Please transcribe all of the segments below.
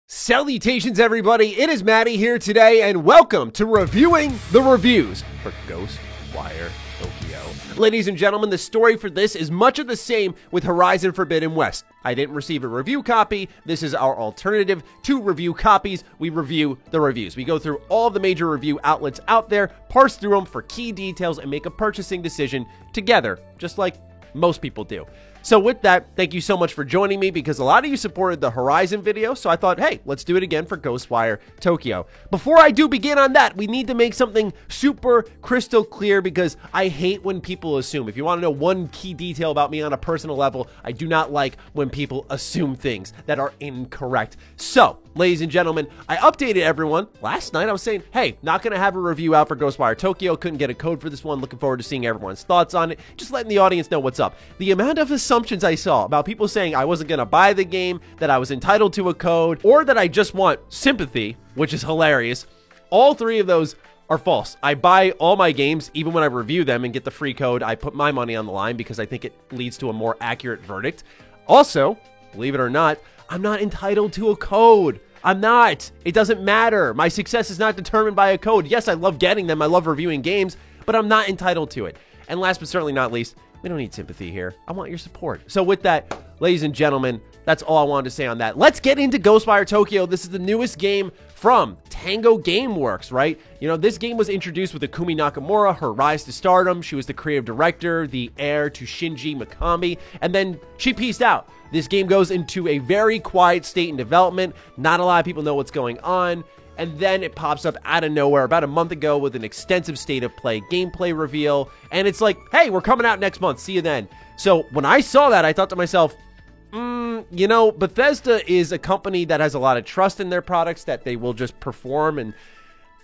Salutations, everybody. It is Maddie here today, and welcome to Reviewing the Reviews for Ghostwire Tokyo. Ladies and gentlemen, the story for this is much of the same with Horizon Forbidden West. I didn't receive a review copy. This is our alternative to review copies. We review the reviews. We go through all of the major review outlets out there, parse through them for key details, and make a purchasing decision together, just like most people do. So with that, thank you so much for joining me, because a lot of you supported the Horizon video, so I thought, hey, let's do it again for Ghostwire Tokyo. Before I do begin on that, we need to make something super crystal clear, because I hate when people assume. If you want to know one key detail about me on a personal level, I do not like when people assume things that are incorrect. So, ladies and gentlemen, I updated everyone. Last night I was saying, hey, not going to have a review out for Ghostwire Tokyo. Couldn't get a code for this one. Looking forward to seeing everyone's thoughts on it. Just letting the audience know what's up. The amount of assumptions I saw about people saying I wasn't going to buy the game, that I was entitled to a code, or that I just want sympathy, which is hilarious. All three of those are false. I buy all my games, even when I review them and get the free code. I put my money on the line because I think it leads to a more accurate verdict. Also, believe it or not, I'm not entitled to a code. I'm not. It doesn't matter. My success is not determined by a code. Yes, I love getting them. I love reviewing games, but I'm not entitled to it. And last but certainly not least, we don't need sympathy here. I want your support. So with that, ladies and gentlemen, that's all I wanted to say on that. Let's get into Ghostwire Tokyo. This is the newest game from Tango Gameworks, right? You know, this game was introduced with Akumi Nakamura, her rise to stardom. She was the creative director, the heir to Shinji Mikami, and then she peaced out. This game goes into a very quiet state in development. Not a lot of people know what's going on. And then it pops up out of nowhere about a month ago with an extensive state of play gameplay reveal. And it's like, hey, we're coming out next month. See you then. So when I saw that, I thought to myself, you know, Bethesda is a company that has a lot of trust in their products, that they will just perform. And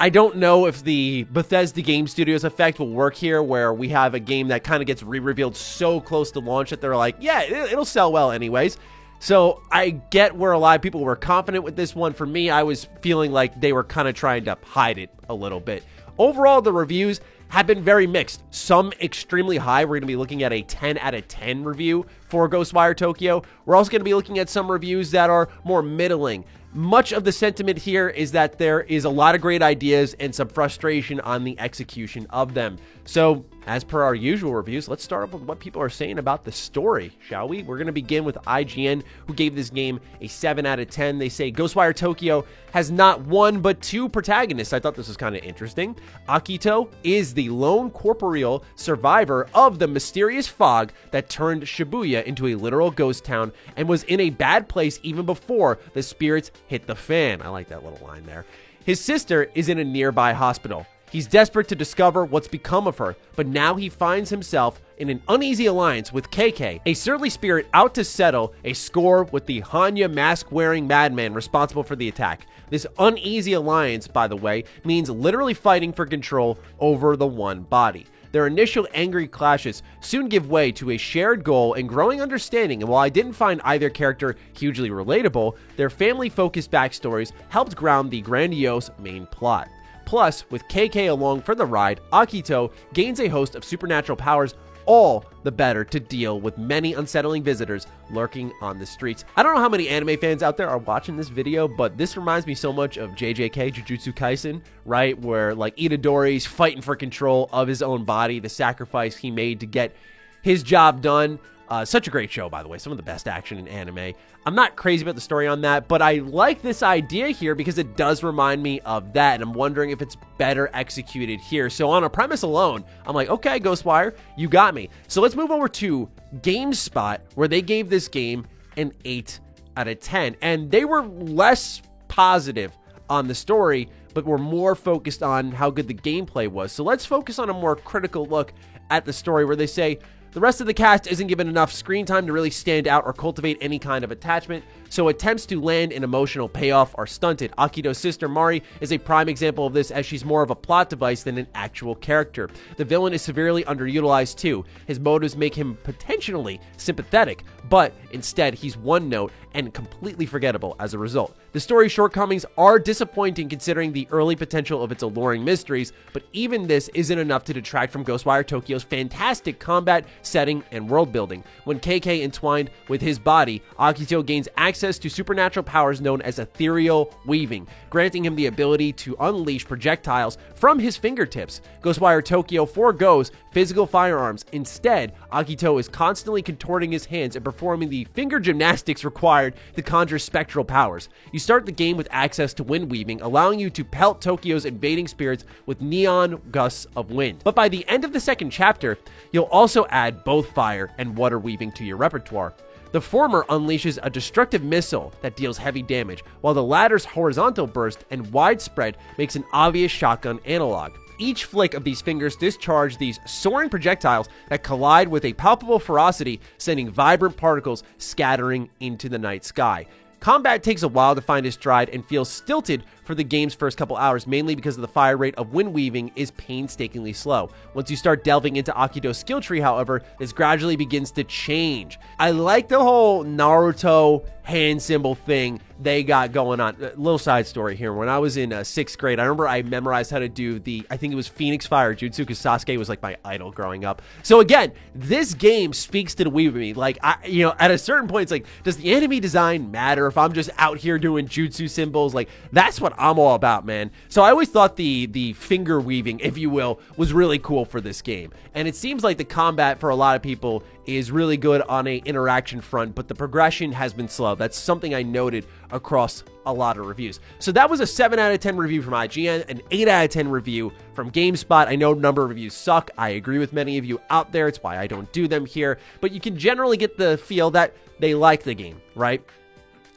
I don't know if the Bethesda Game Studios effect will work here, where we have a game that kind of gets re-revealed so close to launch that they're like, yeah, it'll sell well anyways. So I get where a lot of people were confident with this one. For me, I was feeling like they were kind of trying to hide it a little bit. Overall, the reviews have been very mixed. Some extremely high. We're going to be looking at a 10 out of 10 review for Ghostwire Tokyo. We're also going to be looking at some reviews that are more middling. Much of the sentiment here is that there is a lot of great ideas and some frustration on the execution of them. So, as per our usual reviews, let's start off with what people are saying about the story, shall we? We're going to begin with IGN, who gave this game a 7 out of 10. They say Ghostwire Tokyo has not one but two protagonists. I thought this was kind of interesting. Akito is the lone corporeal survivor of the mysterious fog that turned Shibuya into a literal ghost town and was in a bad place even before the spirits hit the fan. I like that little line there. His sister is in a nearby hospital. He's desperate to discover what's become of her, but now he finds himself in an uneasy alliance with KK, a surly spirit out to settle a score with the Hanya mask-wearing madman responsible for the attack. This uneasy alliance, by the way, means literally fighting for control over the one body. Their initial angry clashes soon give way to a shared goal and growing understanding, and while I didn't find either character hugely relatable, their family-focused backstories helped ground the grandiose main plot. Plus, with KK along for the ride, Akito gains a host of supernatural powers, all the better to deal with many unsettling visitors lurking on the streets. I don't know how many anime fans out there are watching this video, but this reminds me so much of JJK, Jujutsu Kaisen, right? Where like Itadori's fighting for control of his own body, the sacrifice he made to get his job done. Such a great show, by the way. Some of the best action in anime. I'm not crazy about the story on that, but I like this idea here because it does remind me of that, and I'm wondering if it's better executed here. So on a premise alone, I'm like, okay, Ghostwire, you got me. So let's move over to GameSpot, where they gave this game an 8 out of 10, and they were less positive on the story, but were more focused on how good the gameplay was. So let's focus on a more critical look at the story, where they say, the rest of the cast isn't given enough screen time to really stand out or cultivate any kind of attachment, so attempts to land an emotional payoff are stunted. Akito's sister, Mari, is a prime example of this, as she's more of a plot device than an actual character. The villain is severely underutilized too. His motives make him potentially sympathetic, but instead he's one note and completely forgettable as a result. The story's shortcomings are disappointing considering the early potential of its alluring mysteries, but even this isn't enough to detract from Ghostwire Tokyo's fantastic combat, setting, and world building. When KK entwined with his body, Akito gains access access to supernatural powers known as ethereal weaving, granting him the ability to unleash projectiles from his fingertips. Ghostwire Tokyo forgoes physical firearms. Instead, Akito is constantly contorting his hands and performing the finger gymnastics required to conjure spectral powers. You start the game with access to wind weaving, allowing you to pelt Tokyo's invading spirits with neon gusts of wind. But by the end of the second chapter, you'll also add both fire and water weaving to your repertoire. The former unleashes a destructive missile that deals heavy damage, while the latter's horizontal burst and widespread makes an obvious shotgun analog. Each flick of these fingers discharge these soaring projectiles that collide with a palpable ferocity, sending vibrant particles scattering into the night sky. Combat takes a while to find its stride and feels stilted for the game's first couple hours, mainly because of the fire rate of wind weaving is painstakingly slow. Once you start delving into Akito's skill tree, however, this gradually begins to change. I like the whole Naruto hand symbol thing they got going on. A little side story here. When I was in 6th grade, I remember I memorized how to do I think it was Phoenix Fire Jutsu, because Sasuke was like my idol growing up. So again, this game speaks to the weeb me. At a certain point, it's like, does the enemy design matter if I'm just out here doing jutsu symbols? Like, that's what I'm all about, man. So I always thought the finger weaving, if you will, was really cool for this game. And it seems like the combat for a lot of people is really good on a interaction front, but the progression has been slow. That's something I noted across a lot of reviews. So that was a 7 out of 10 review from IGN, an 8 out of 10 review from GameSpot. I know a number of reviews suck. I agree with many of you out there. It's why I don't do them here, but you can generally get the feel that they like the game, right?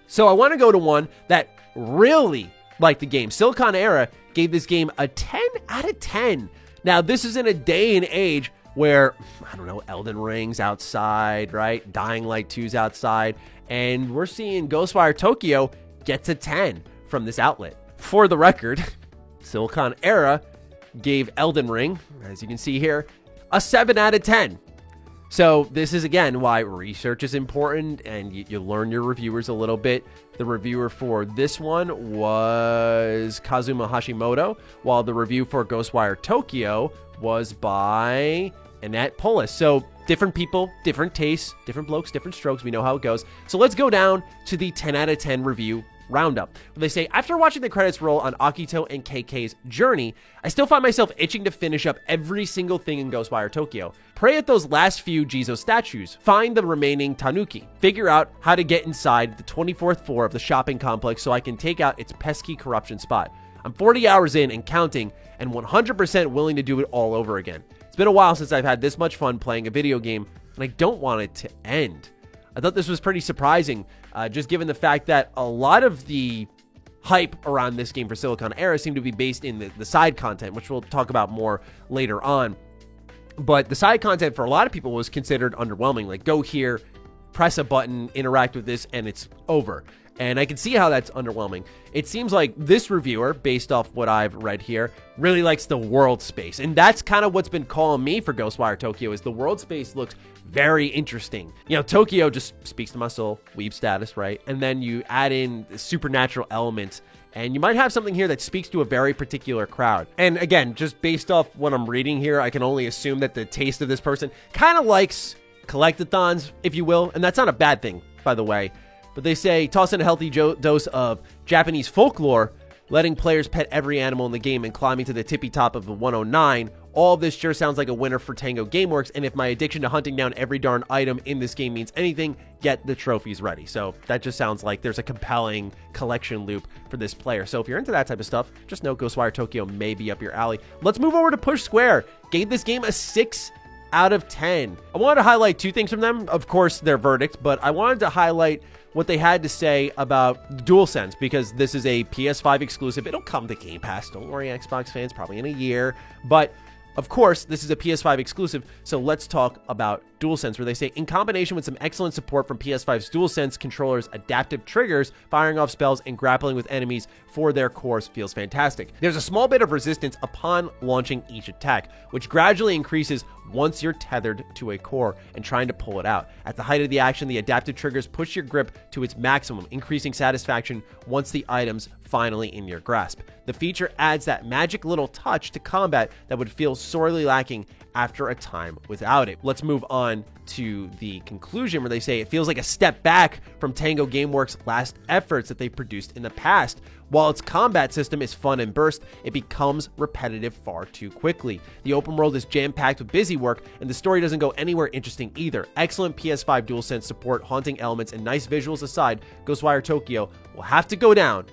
So I want to go to one that really liked the game. Silicon Era gave this game a 10 out of 10. Now, this is in a day and age where, I don't know, Elden Ring's outside, right? Dying Light 2's outside, and we're seeing Ghostwire Tokyo gets a 10 from this outlet. For the record, Silicon Era gave Elden Ring, as you can see here, a 7 out of 10. So this is, again, why research is important, and you learn your reviewers a little bit. The reviewer for this one was Kazuma Hashimoto, while the review for Ghostwire Tokyo was by Annette Polis. So different people, different tastes, different blokes, different strokes. We know how it goes. So let's go down to the 10 out of 10 review roundup. They say, after watching the credits roll on Akito and KK's journey, I still find myself itching to finish up every single thing in Ghostwire Tokyo. Pray at those last few Jizo statues, find the remaining Tanuki, figure out how to get inside the 24th floor of the shopping complex so I can take out its pesky corruption spot. I'm 40 hours in and counting, and 100% willing to do it all over again. It's been a while since I've had this much fun playing a video game, and I don't want it to end. I thought this was pretty surprising, just given the fact that a lot of the hype around this game for Silicon Era seemed to be based in the side content, which we'll talk about more later on. But the side content for a lot of people was considered underwhelming. Like, go here, press a button, interact with this, and it's over. And I can see how that's underwhelming. It seems like this reviewer, based off what I've read here, really likes the world space. And that's kind of what's been calling me for Ghostwire Tokyo, is the world space looks very interesting. You know, Tokyo just speaks to my soul, weeb status, right? And then you add in the supernatural elements, and you might have something here that speaks to a very particular crowd. And again, just based off what I'm reading here, I can only assume that the taste of this person kind of likes collectathons, if you will. And that's not a bad thing, by the way. But they say, toss in a healthy dose of Japanese folklore, letting players pet every animal in the game and climbing to the tippy top of the 109. All of this sure sounds like a winner for Tango Gameworks, and if my addiction to hunting down every darn item in this game means anything, get the trophies ready. So that just sounds like there's a compelling collection loop for this player. So if you're into that type of stuff, just know Ghostwire Tokyo may be up your alley. Let's move over to Push Square. Gave this game a 6 out of 10. I wanted to highlight two things from them. Of course, their verdict, but I wanted to highlight what they had to say about DualSense, because this is a PS5 exclusive. It'll come to Game Pass. Don't worry, Xbox fans, probably in a year. But of course, this is a PS5 exclusive, so let's talk about DualSense, where they say, in combination with some excellent support from PS5's DualSense controller's adaptive triggers, firing off spells and grappling with enemies for their cores feels fantastic. There's a small bit of resistance upon launching each attack, which gradually increases once you're tethered to a core and trying to pull it out. At the height of the action, the adaptive triggers push your grip to its maximum, increasing satisfaction once the item's finally in your grasp. The feature adds that magic little touch to combat that would feel sorely lacking after a time without it. Let's move on to the conclusion where they say it feels like a step back from Tango Gameworks' last efforts that they've produced in the past. While its combat system is fun and burst, it becomes repetitive far too quickly. The open world is jam-packed with busy work, and the story doesn't go anywhere interesting either. Excellent PS5 DualSense support, haunting elements, and nice visuals aside, Ghostwire Tokyo will have to go down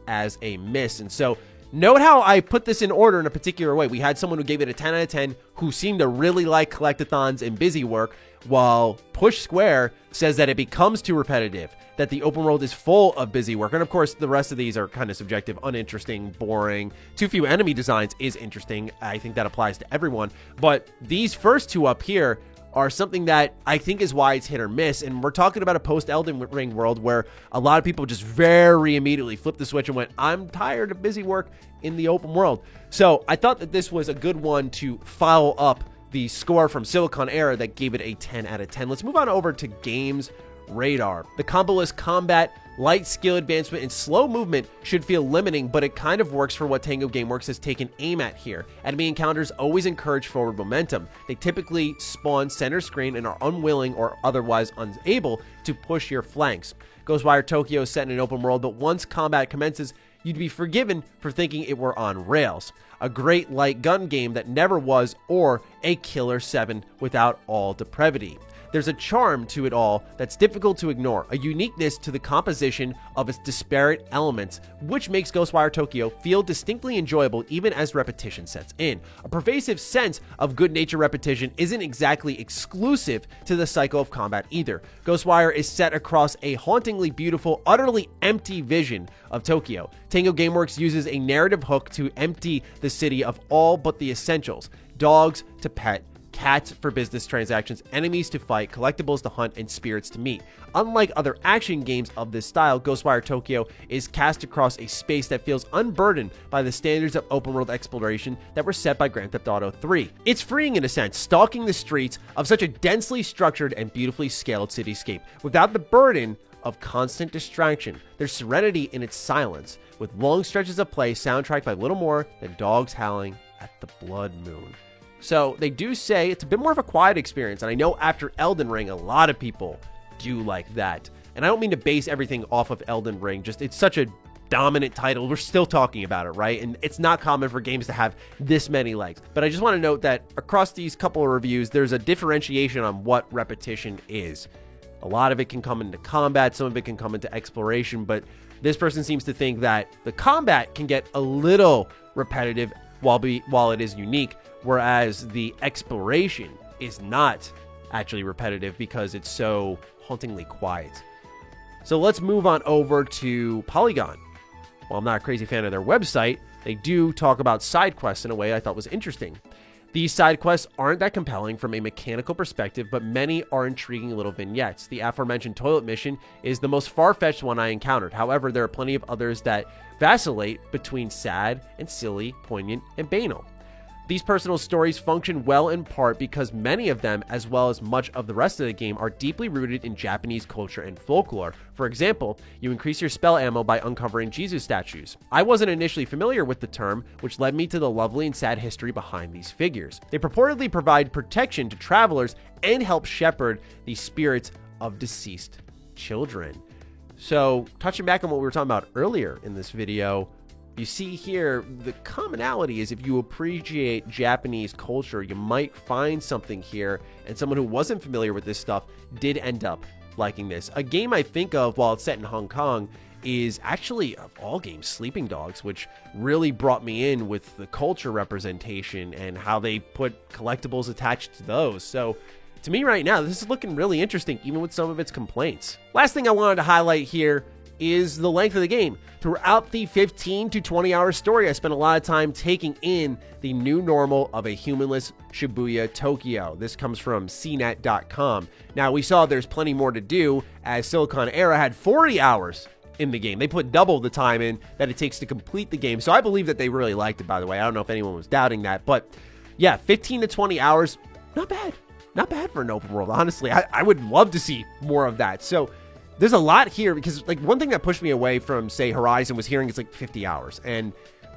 as a miss. And so note how I put this in order in a particular way. We had someone who gave it a 10 out of 10 who seemed to really like collectathons and busy work, while Push Square says that it becomes too repetitive, that the open world is full of busy work. And of course, the rest of these are kind of subjective, uninteresting, boring. Too few enemy designs is interesting. I think that applies to everyone. But these first two up here are something that I think is why it's hit or miss. And we're talking about a post-Elden Ring world where a lot of people just very immediately flipped the switch and went, I'm tired of busy work in the open world. So I thought that this was a good one to follow up the score from Silicon Era that gave it a 10 out of 10. Let's move on over to Games Radar. The combo-less combat, light skill advancement, and slow movement should feel limiting, but it kind of works for what Tango Gameworks has taken aim at here. Enemy encounters always encourage forward momentum. They typically spawn center screen and are unwilling or otherwise unable to push your flanks. Ghostwire Tokyo is set in an open world, but once combat commences, you'd be forgiven for thinking it were on rails. A great light gun game that never was, or a Killer 7 without all depravity. There's a charm to it all that's difficult to ignore, a uniqueness to the composition of its disparate elements, which makes Ghostwire Tokyo feel distinctly enjoyable even as repetition sets in. A pervasive sense of good-natured repetition isn't exactly exclusive to the cycle of combat either. Ghostwire is set across a hauntingly beautiful, utterly empty vision of Tokyo. Tango Gameworks uses a narrative hook to empty the city of all but the essentials: dogs to pet, cats for business transactions, enemies to fight, collectibles to hunt, and spirits to meet. Unlike other action games of this style, Ghostwire Tokyo is cast across a space that feels unburdened by the standards of open world exploration that were set by Grand Theft Auto 3. It's freeing in a sense, stalking the streets of such a densely structured and beautifully scaled cityscape without the burden of constant distraction. There's serenity in its silence, with long stretches of play soundtracked by little more than dogs howling at the blood moon. So they do say it's a bit more of a quiet experience, and I know after Elden Ring, a lot of people do like that. And I don't mean to base everything off of Elden Ring, just it's such a dominant title. We're still talking about it, right? And it's not common for games to have this many legs. But I just want to note that across these couple of reviews, there's a differentiation on what repetition is. A lot of it can come into combat, some of it can come into exploration, but this person seems to think that the combat can get a little repetitive while it is unique, whereas the exploration is not actually repetitive because it's so hauntingly quiet. So let's move on over to Polygon. While I'm not a crazy fan of their website, they do talk about side quests in a way I thought was interesting. These side quests aren't that compelling from a mechanical perspective, but many are intriguing little vignettes. The aforementioned toilet mission is the most far-fetched one I encountered. However, there are plenty of others that vacillate between sad and silly, poignant and banal. These personal stories function well in part because many of them, as well as much of the rest of the game, are deeply rooted in Japanese culture and folklore. For example, you increase your spell ammo by uncovering Jesus statues. I wasn't initially familiar with the term, which led me to the lovely and sad history behind these figures. They purportedly provide protection to travelers and help shepherd the spirits of deceased children. So, touching back on what we were talking about earlier in this video, you see here, the commonality is if you appreciate Japanese culture, you might find something here, and someone who wasn't familiar with this stuff did end up liking this. A game I think of while it's set in Hong Kong is actually, of all games, Sleeping Dogs, which really brought me in with the culture representation and how they put collectibles attached to those. So, to me right now, this is looking really interesting, even with some of its complaints. Last thing I wanted to highlight here is the length of the game. Throughout the 15 to 20 hour story, I spent a lot of time taking in the new normal of a humanless Shibuya Tokyo. This comes from CNET.com. Now, we saw there's plenty more to do, as Silicon Era had 40 hours in the game. They put double the time in that it takes to complete the game. So I believe that they really liked it, by the way. I don't know if anyone was doubting that. But yeah, 15 to 20 hours, not bad. Not bad for an open world, honestly. I would love to see more of that. So there's a lot here because, like, one thing that pushed me away from, say, Horizon was hearing it's like 50 hours. And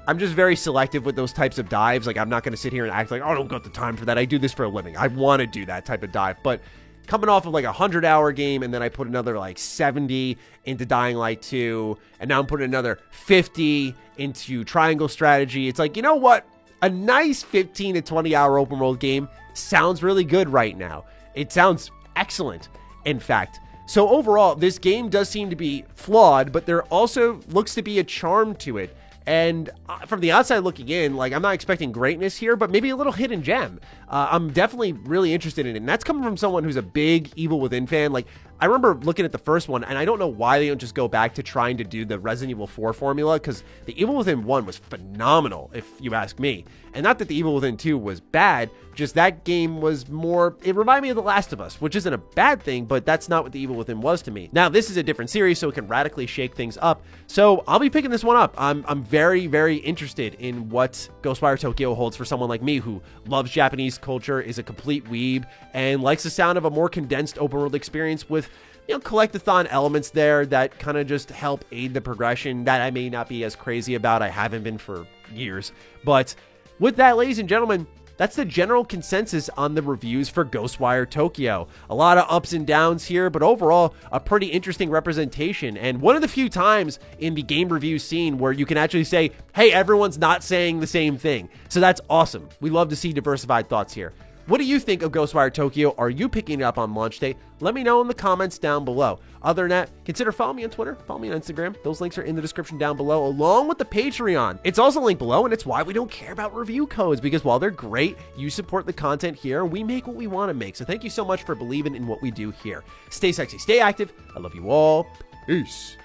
I'm just very selective with those types of dives. Like, I'm not going to sit here and act like, oh, I don't got the time for that. I do this for a living. I want to do that type of dive. But coming off of like a 100-hour game, and then I put another like 70 into Dying Light 2, and now I'm putting another 50 into Triangle Strategy. It's like, you know what? A nice 15 to 20-hour open world game sounds really good right now. It sounds excellent, in fact. So overall, this game does seem to be flawed, but there also looks to be a charm to it. And from the outside looking in, like, I'm not expecting greatness here, but maybe a little hidden gem. I'm definitely really interested in it. And that's coming from someone who's a big Evil Within fan. Like, I remember looking at the first one, and I don't know why they don't just go back to trying to do the Resident Evil 4 formula, because the Evil Within 1 was phenomenal, if you ask me. And not that the Evil Within 2 was bad, just that game was more, it reminded me of The Last of Us, which isn't a bad thing, but that's not what the Evil Within was to me. Now, this is a different series, so it can radically shake things up. So I'll be picking this one up. I'm very, very interested in what Ghostwire Tokyo holds for someone like me who loves Japanese culture, is a complete weeb, and likes the sound of a more condensed open world experience with, you know, collectathon elements there that kind of just help aid the progression that I may not be as crazy about. I haven't been for years. But with that, ladies and gentlemen, that's the general consensus on the reviews for Ghostwire Tokyo. A lot of ups and downs here, but overall, a pretty interesting representation. And one of the few times in the game review scene where you can actually say, hey, everyone's not saying the same thing. So that's awesome. We love to see diversified thoughts here. What do you think of Ghostwire Tokyo? Are you picking it up on launch day? Let me know in the comments down below. Other than that, consider following me on Twitter, follow me on Instagram. Those links are in the description down below, along with the Patreon. It's also linked below, and it's why we don't care about review codes, because while they're great, you support the content here, and we make what we want to make. So thank you so much for believing in what we do here. Stay sexy, stay active. I love you all. Peace.